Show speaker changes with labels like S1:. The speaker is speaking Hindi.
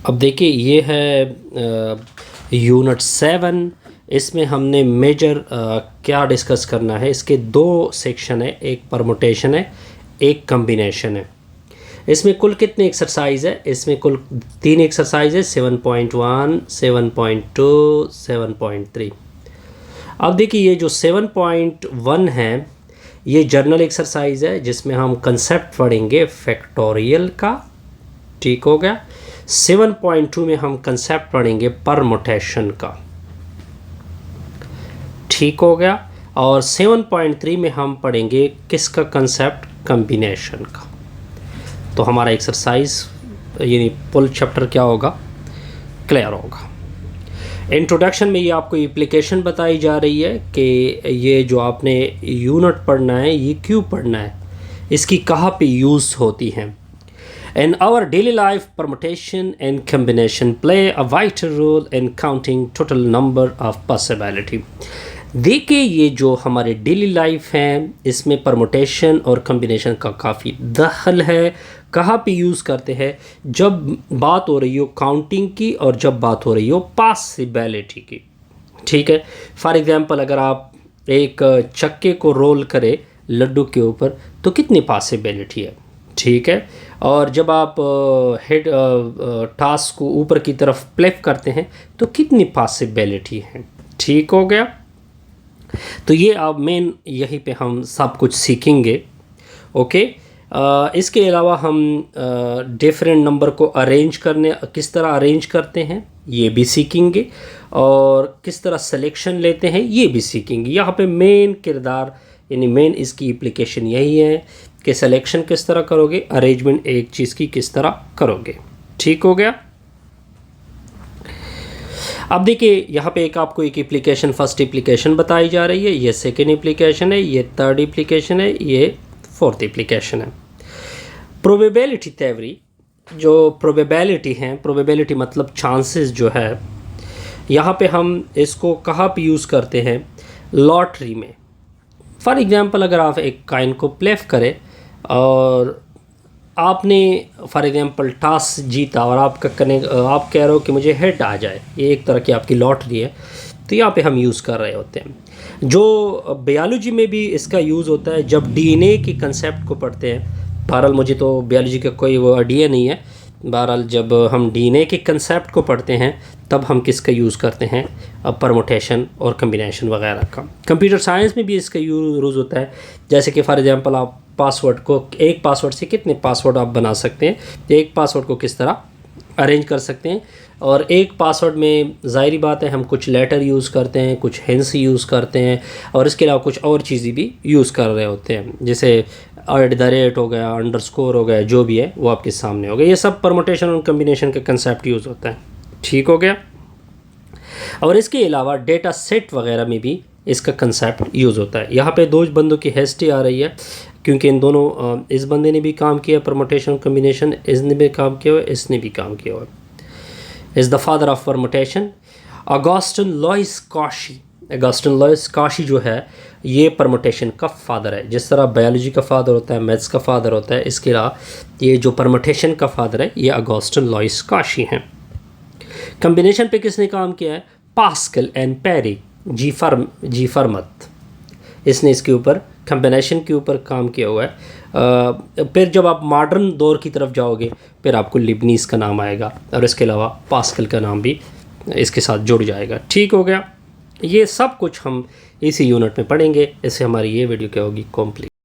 S1: अब देखिए ये है यूनिट 7। इसमें हमने मेजर क्या डिस्कस करना है। इसके दो सेक्शन है, एक परमुटेशन है, एक कम्बिनेशन है। इसमें कुल कितने एक्सरसाइज है? इसमें कुल 3 एक्सरसाइज है, 7.1, 7.2, 7.3। अब देखिए ये जो 7.1 है ये जर्नल एक्सरसाइज है जिसमें हम कंसेप्ट पढ़ेंगे फैक्टोरियल का, ठीक हो गया। 7.2 में हम कंसेप्ट पढ़ेंगे परमुटेशन का, ठीक हो गया। और 7.3 में हम पढ़ेंगे किसका कंसेप्ट? कम्बिनेशन का। तो हमारा एक्सरसाइज यानी फुल चैप्टर क्या होगा? क्लियर होगा। इंट्रोडक्शन में ये आपको एप्लीकेशन बताई जा रही है कि ये जो आपने यूनिट पढ़ना है ये क्यों पढ़ना है, इसकी कहाँ पे यूज़ होती हैं। In our daily life, permutation and combination play a vital role in counting total number of possibility. देखिए ये जो हमारे डेली लाइफ है इसमें परमुटेशन और कम्बिनेशन का काफ़ी दखल है। कहाँ पे यूज़ करते हैं? जब बात हो रही हो काउंटिंग की और जब बात हो रही हो पॉसिबिलिटी की, ठीक है। फॉर एग्जांपल अगर आप एक चक्के को रोल करें लड्डू के ऊपर तो कितनी पॉसिबिलिटी है, ठीक है। और जब आप हेड टास्क को ऊपर की तरफ फ्लिप करते हैं तो कितनी पॉसिबिलिटी है, ठीक हो गया। तो ये अब मेन यहीं पे हम सब कुछ सीखेंगे, ओके। इसके अलावा हम डिफरेंट नंबर को अरेंज करने, किस तरह अरेंज करते हैं ये भी सीखेंगे, और किस तरह सिलेक्शन लेते हैं ये भी सीखेंगे। यहाँ पे मेन किरदार यानी मेन इसकी एप्लीकेशन यही है कि सिलेक्शन किस तरह करोगे, अरेंजमेंट एक चीज़ की किस तरह करोगे, ठीक हो गया। अब देखिए यहाँ पे एक आपको एक एप्लीकेशन, फर्स्ट एप्लीकेशन बताई जा रही है, ये सेकेंड एप्लीकेशन है, ये थर्ड एप्लीकेशन है, ये फोर्थ एप्लीकेशन है। प्रोबेबिलिटी थ्योरी, जो प्रोबेबिलिटी है, प्रोबेबिलिटी मतलब चांसेस जो है, यहाँ पे हम इसको कहाँ पे यूज़ करते हैं? लॉटरी में। फॉर एग्जांपल अगर आप एक कॉइन को प्लेफ करें और आपने फॉर एग्जांपल टॉस जीता और आपका आप कह रहे हो कि मुझे हेड आ जाए, ये एक तरह की आपकी लॉटरी है, तो यहाँ पे हम यूज़ कर रहे होते हैं। जो बायोलॉजी में भी इसका यूज़ होता है जब डीएनए की कंसेप्ट को पढ़ते हैं। बहरहाल मुझे तो बायोलॉजी का कोई वो आइडिया नहीं है, बहरहाल जब हम डीएनए के कंसेप्ट को पढ़ते हैं तब हम किसका यूज़ करते हैं? परमुटेशन और कम्बिनेशन वगैरह का। कंप्यूटर साइंस में भी इसका यूज़ होता है। जैसे कि फॉर एग्जांपल आप पासवर्ड को, एक पासवर्ड से कितने पासवर्ड आप बना सकते हैं, एक पासवर्ड को किस तरह अरेंज कर सकते हैं। और एक पासवर्ड में ज़ाहिरी बात है हम कुछ लेटर यूज़ करते हैं, कुछ हिंट्स यूज़ करते हैं, और इसके अलावा कुछ और चीज़ें भी यूज़ कर रहे होते हैं, जैसे @ हो गया, अंडरस्कोर हो गया, जो भी है वो आपके सामने हो गया। ये सब परमुटेशन और कम्बिनेशन का कंसेप्ट यूज़ होता है, ठीक हो गया। और इसके अलावा डेटा सेट वगैरह में भी इसका कंसेप्ट यूज़ होता है। यहाँ पे दो बंदों की हिस्ट्री आ रही है क्योंकि इन दोनों, इस बंदे ने भी काम किया परमुटेशन कम्बिनेशन, इसने भी काम किया हुआ, इसने भी काम किया हुआ। Is the father of permutation Augustin Louis Cauchy. Augustin Louis Cauchy जो है ये परमुटेशन का फादर है। जिस तरह बायोलॉजी का फादर होता है, मैथ्स का फादर होता है, इसके अलावा ये जो परमुटेशन का फादर है ये ऑगस्टिन लॉइस कॉशी हैं। कम्बिनेशन पे किसने काम किया है? पास्कल एंड पेरी जी फर्मत, इसने इसके ऊपर कम्बिनेशन के ऊपर काम किया हुआ है। फिर जब आप मॉडर्न दौर की तरफ जाओगे फिर आपको लिबनीज़ का नाम आएगा, और इसके अलावा पास्कल का नाम भी इसके साथ जुड़ जाएगा, ठीक हो गया। ये सब कुछ हम इसी यूनिट में पढ़ेंगे। इससे हमारी ये वीडियो क्या होगी? कंप्लीट।